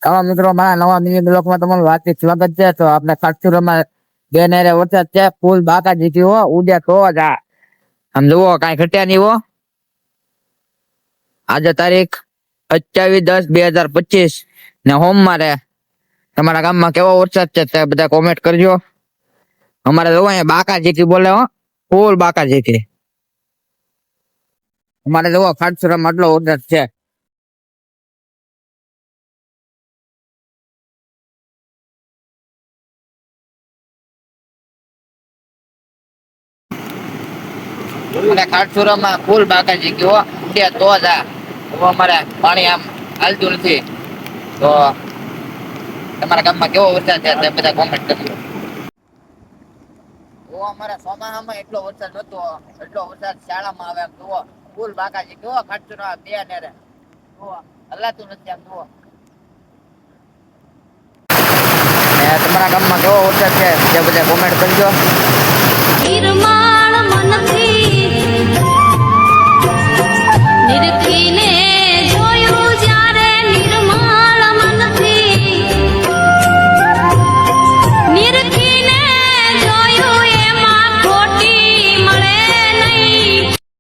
આવા મિત્રો મારા નવા મિની બ્લોકમાં તમારું હાર્દિક સ્વાગત છે. તો આપણે ખાટસુરમાં બેનેરે વરસાદ છે, ફૂલ બાકા જીતી હો, ઉડ્યા તો જ આમ જુઓ કાંઈ ઘટ્યા નહીં હો. આજે તારીખ 28/10/2025 ને સોમવારે તમારા ગામમાં કેવો વરસાદ છે તે બધા કોમેન્ટ કરજો. અમારે જોવો અહીંયા બાકા જીતી બોલે હો, ફૂલ બાકા જીતી. અમારે જોવો ખાટસુરમાં આટલો વરસાદ છે. અને ખાટસુરામાં ફૂલ બાકાજી ગયો ઉડ્યા તો જ અમારે પાણી આમ હાલતું નથી. તો તમારા ગામમાં કેવો વરસાદ છે તે બધા કોમેન્ટ કરજો. અમારા સોમાહામાં એટલો વરસાદ નતો, એટલો વરસાદ શાળામાં આવે એમ જુઓ, ફૂલ બાકાજી કેવો ખાટસુરા બે નેરે જુઓ, હલાતું નથી આમ જુઓ. તમારા ગામમાં કેવો વરસાદ છે તે બધા કોમેન્ટ કરજો.